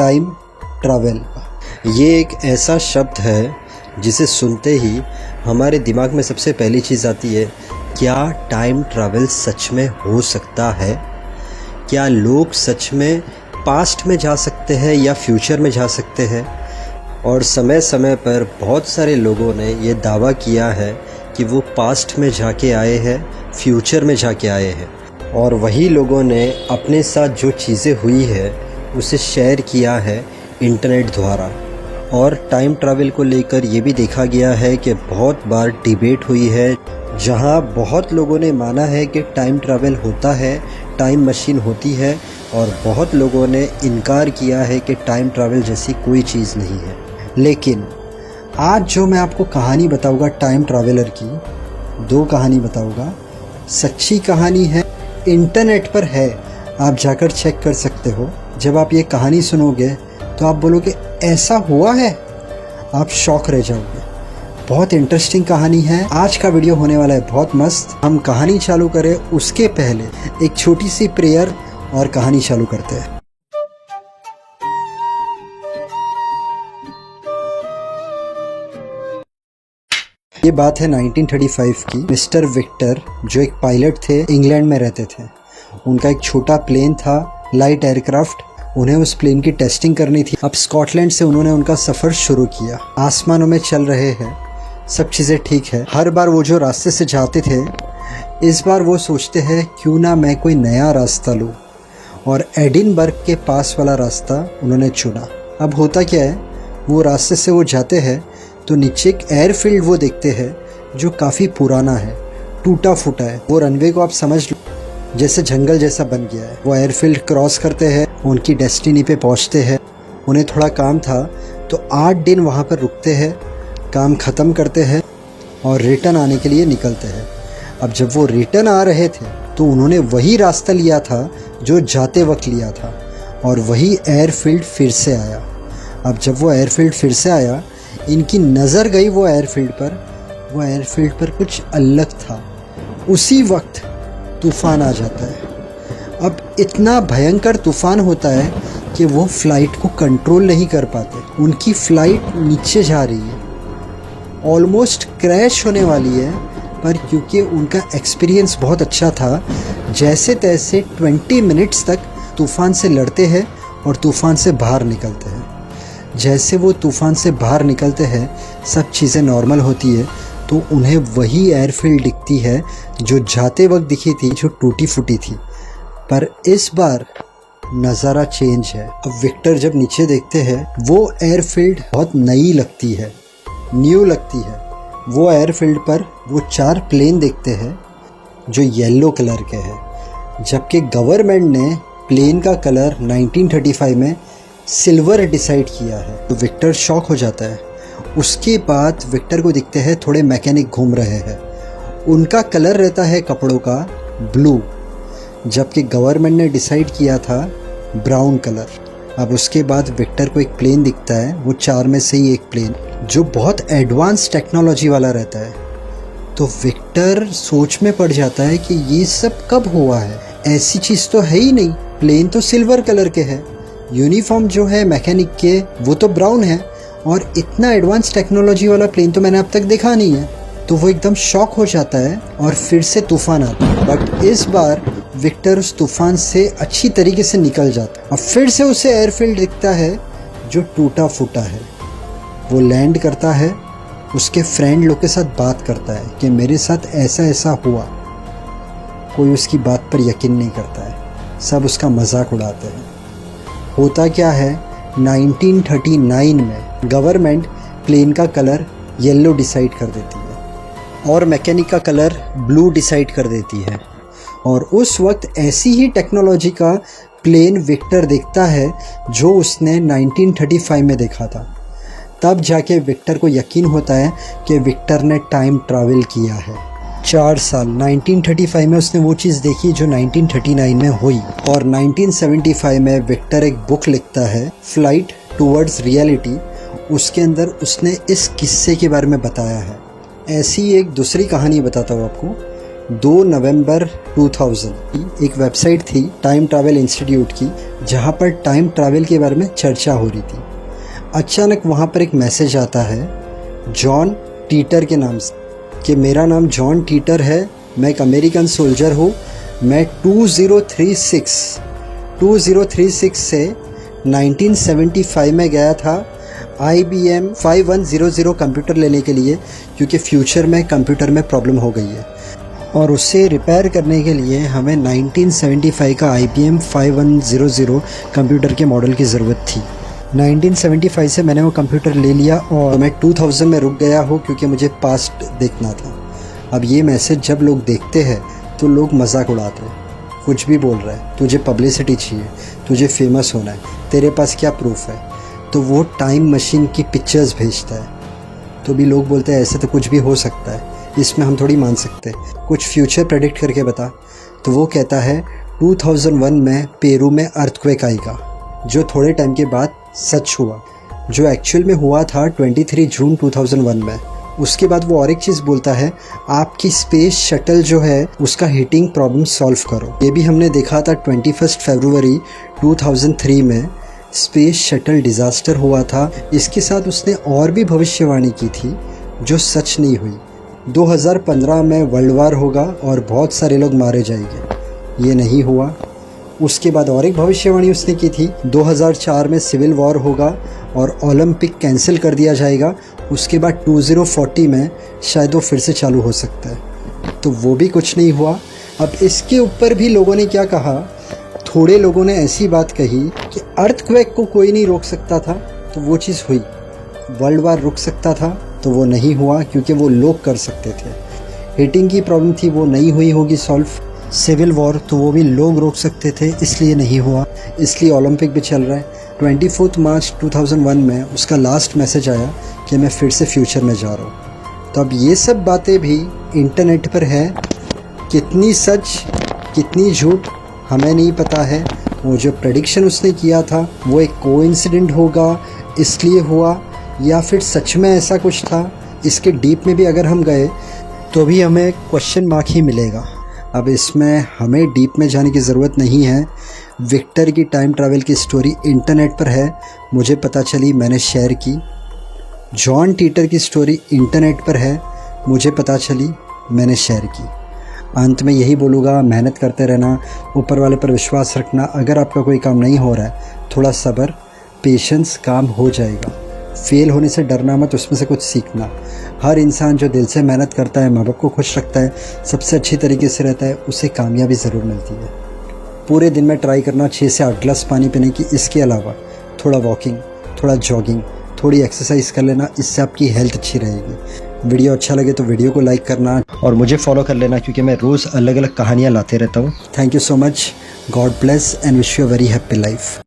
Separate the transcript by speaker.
Speaker 1: Time travel. ये एक ऐसा शब्द है जिसे सुनते ही हमारे दिमाग में सबसे पहली चीज़ आती है, क्या टाइम ट्रैवल सच में हो सकता है? क्या लोग सच में पास्ट में जा सकते हैं या फ्यूचर में जा सकते हैं? और समय समय पर बहुत सारे लोगों ने ये दावा किया है कि वो पास्ट में जाके आए हैं, फ्यूचर में जाके आए हैं, और वही लोगों ने अपने साथ जो चीज़ें हुई है उसे शेयर किया है इंटरनेट द्वारा। और टाइम ट्रैवल को लेकर ये भी देखा गया है कि बहुत बार डिबेट हुई है, जहां बहुत लोगों ने माना है कि टाइम ट्रैवल होता है, टाइम मशीन होती है, और बहुत लोगों ने इनकार किया है कि टाइम ट्रैवल जैसी कोई चीज़ नहीं है। लेकिन आज जो मैं आपको कहानी बताऊंगा टाइम ट्रैवलर की, दो कहानी बताऊंगा, सच्ची कहानी है, इंटरनेट पर है, आप जाकर चेक कर सकते हो। जब आप ये कहानी सुनोगे तो आप बोलोगे ऐसा हुआ है, आप शॉक रह जाओगे। बहुत इंटरेस्टिंग कहानी है। आज का वीडियो होने वाला है बहुत मस्त। हम कहानी चालू करें उसके पहले एक छोटी सी प्रेयर और कहानी चालू करते हैं। ये बात है 1935 की। मिस्टर विक्टर जो एक पायलट थे, इंग्लैंड में रहते थे। उनका एक छोटा प्लेन था, लाइट एयरक्राफ्ट। उन्हें उस प्लेन की टेस्टिंग करनी थी। अब स्कॉटलैंड से उन्होंने उनका सफ़र शुरू किया। आसमानों में चल रहे हैं, सब चीज़ें ठीक है। हर बार वो जो रास्ते से जाते थे, इस बार वो सोचते हैं क्यों ना मैं कोई नया रास्ता लूँ, और एडिनबर्ग के पास वाला रास्ता उन्होंने चुना। अब होता क्या है, वो रास्ते से वो जाते हैं तो नीचे एक एयरफील्ड वो देखते हैं जो काफ़ी पुराना है, टूटा फूटा है। वो रनवे को आप समझ लो जैसे जंगल जैसा बन गया है। वो एयरफील्ड क्रॉस करते हैं, उनकी डेस्टिनी पे पहुंचते हैं। उन्हें थोड़ा काम था तो 8 दिन वहाँ पर रुकते हैं, काम ख़त्म करते हैं और रिटर्न आने के लिए निकलते हैं। अब जब वो रिटर्न आ रहे थे तो उन्होंने वही रास्ता लिया था जो जाते वक्त लिया था, और वही एयरफील्ड फिर से आया। अब जब वो एयरफील्ड फिर से आया, इनकी नज़र गई वो एयरफील्ड पर। वो एयरफील्ड पर कुछ अलग था। उसी वक्त तूफ़ान आ जाता है। अब इतना भयंकर तूफ़ान होता है कि वो फ़्लाइट को कंट्रोल नहीं कर पाते। उनकी फ़्लाइट नीचे जा रही है, ऑलमोस्ट क्रैश होने वाली है, पर क्योंकि उनका एक्सपीरियंस बहुत अच्छा था, जैसे तैसे 20 मिनट्स तक तूफ़ान से लड़ते हैं और तूफ़ान से बाहर निकलते हैं। जैसे वो तूफ़ान से बाहर निकलते हैं, सब चीज़ें नॉर्मल होती है, तो उन्हें वही एयरफील्ड दिखती है जो जाते वक्त दिखी थी, जो टूटी फूटी थी। पर इस बार नज़ारा चेंज है। अब विक्टर जब नीचे देखते हैं, वो एयरफील्ड बहुत नई लगती है, न्यू लगती है। वो एयरफील्ड पर वो 4 प्लेन देखते हैं जो येलो कलर के हैं, जबकि गवर्नमेंट ने प्लेन का कलर 1935 में सिल्वर डिसाइड किया है। तो विक्टर शॉक हो जाता है। उसके बाद विक्टर को दिखते हैं थोड़े मैकेनिक घूम रहे हैं। उनका कलर रहता है कपड़ों का ब्लू, जबकि गवर्नमेंट ने डिसाइड किया था ब्राउन कलर। अब उसके बाद विक्टर को एक प्लेन दिखता है, वो 4 में से ही एक प्लेन जो बहुत एडवांस टेक्नोलॉजी वाला रहता है। तो विक्टर सोच में पड़ जाता है कि ये सब कब हुआ है, ऐसी चीज़ तो है ही नहीं। प्लेन तो सिल्वर कलर के है, यूनिफॉर्म जो है मैकेनिक के वो तो ब्राउन है, और इतना एडवांस टेक्नोलॉजी वाला प्लेन तो मैंने अब तक देखा नहीं है। तो वो एकदम शॉक हो जाता है और फिर से तूफ़ान आता है। बट इस बार विक्टर उस तूफ़ान से अच्छी तरीके से निकल जाता है। अब फिर से उसे एयरफील्ड दिखता है जो टूटा फूटा है। वो लैंड करता है, उसके फ्रेंड लोग के साथ बात करता है कि मेरे साथ ऐसा ऐसा हुआ। कोई उसकी बात पर यकीन नहीं करता है, सब उसका मजाक उड़ाते हैं। होता क्या है, 1939 में गवर्नमेंट प्लेन का कलर येलो डिसाइड कर देती है और मैकेनिक का कलर ब्लू डिसाइड कर देती है। और उस वक्त ऐसी ही टेक्नोलॉजी का प्लेन विक्टर देखता है जो उसने 1935 में देखा था। तब जाके विक्टर को यकीन होता है कि विक्टर ने टाइम ट्रैवल किया है। 4 साल 1935 में उसने वो चीज़ देखी जो 1939 में हुई। और 1975 में विक्टर एक बुक लिखता है, फ्लाइट टूवर्ड्स रियलिटी। उसके अंदर उसने इस किस्से के बारे में बताया है। ऐसी एक दूसरी कहानी बताता हूँ आपको। 2 नवंबर 2000 एक वेबसाइट थी टाइम ट्रैवल इंस्टीट्यूट की, जहाँ पर टाइम ट्रैवल के बारे में चर्चा हो रही थी। अचानक वहाँ पर एक मैसेज आता है जॉन टीटर के नाम से कि मेरा नाम जॉन टीटर है, मैं एक अमेरिकन सोल्जर हूँ, मैं 2036 से 1975 में गया था IBM 5100 कंप्यूटर लेने के लिए, क्योंकि फ्यूचर में कंप्यूटर में प्रॉब्लम हो गई है और उसे रिपेयर करने के लिए हमें 1975 का IBM 5100 कंप्यूटर के मॉडल की ज़रूरत थी। 1975 से मैंने वो कंप्यूटर ले लिया और मैं 2000 में रुक गया हूँ क्योंकि मुझे पास्ट देखना था। अब ये मैसेज जब लोग देखते हैं तो लोग मजाक उड़ाते हैं, कुछ भी बोल रहा है, तुझे पब्लिसिटी चाहिए, तुझे फेमस होना है, तेरे पास क्या प्रूफ है, तो वो टाइम मशीन की पिक्चर्स भेजता है। तो भी लोग बोलते हैं ऐसे तो कुछ भी हो सकता है, इसमें हम थोड़ी मान सकते, कुछ फ्यूचर प्रेडिक्ट करके बता। तो वो कहता है 2001 में पेरू में अर्थक्वेक आएगा, जो थोड़े टाइम के बाद सच हुआ, जो एक्चुअल में हुआ था 23 जून 2001 में। उसके बाद वो और एक चीज़ बोलता है, आपकी स्पेस शटल जो है उसका हीटिंग प्रॉब्लम सॉल्व करो। ये भी हमने देखा था 21 फरवरी 2003 में स्पेस शटल डिज़ास्टर हुआ था। इसके साथ उसने और भी भविष्यवाणी की थी जो सच नहीं हुई। 2015 में वर्ल्ड वार होगा और बहुत सारे लोग मारे जाएंगे, ये नहीं हुआ। उसके बाद और एक भविष्यवाणी उसने की थी, 2004 में सिविल वॉर होगा और ओलंपिक कैंसिल कर दिया जाएगा। उसके बाद 2040 में शायद वो फिर से चालू हो सकता है, तो वो भी कुछ नहीं हुआ। अब इसके ऊपर भी लोगों ने क्या कहा, थोड़े लोगों ने ऐसी बात कही कि अर्थक्वेक को कोई नहीं रोक सकता था, तो वो चीज़ हुई। वर्ल्ड वार रुक सकता था, तो वो नहीं हुआ क्योंकि वो लोग कर सकते थे। हीटिंग की प्रॉब्लम थी, वो नहीं हुई होगी सॉल्व। सिविल वॉर तो वो भी लोग रोक सकते थे, इसलिए नहीं हुआ। इसलिए ओलंपिक भी चल रहा है। 24 मार्च 2001 में उसका लास्ट मैसेज आया कि मैं फिर से फ्यूचर में जा रहा हूँ। तो अब ये सब बातें भी इंटरनेट पर है, कितनी सच कितनी झूठ हमें नहीं पता है। वो जो प्रेडिक्शन उसने किया था वो एक कोइंसिडेंट होगा इसलिए हुआ, या फिर सच में ऐसा कुछ था। इसके डीप में भी अगर हम गए तो भी हमें क्वेश्चन मार्क ही मिलेगा। अब इसमें हमें डीप में जाने की ज़रूरत नहीं है। विक्टर की टाइम ट्रैवल की स्टोरी इंटरनेट पर है, मुझे पता चली, मैंने शेयर की। जॉन टीटर की स्टोरी इंटरनेट पर है, मुझे पता चली, मैंने शेयर की। अंत में यही बोलूँगा, मेहनत करते रहना, ऊपर वाले पर विश्वास रखना। अगर आपका कोई काम नहीं हो रहा है, थोड़ा सब्र, पेशेंस, काम हो जाएगा। फेल होने से डरना मत, उसमें से कुछ सीखना। हर इंसान जो दिल से मेहनत करता है, माँ बाप को खुश रखता है, सबसे अच्छी तरीके से रहता है, उसे कामयाबी ज़रूर मिलती है। पूरे दिन में ट्राई करना 6 से 8 गिलास पानी पीने की। इसके अलावा थोड़ा वॉकिंग, थोड़ा जॉगिंग, थोड़ी एक्सरसाइज कर लेना, इससे आपकी हेल्थ अच्छी रहेगी। वीडियो अच्छा लगे तो वीडियो को लाइक करना और मुझे फॉलो कर लेना, क्योंकि मैं रोज़ अलग अलग कहानियाँ लाते रहता हूँ। Thank you so much, God bless and wish you a very happy life.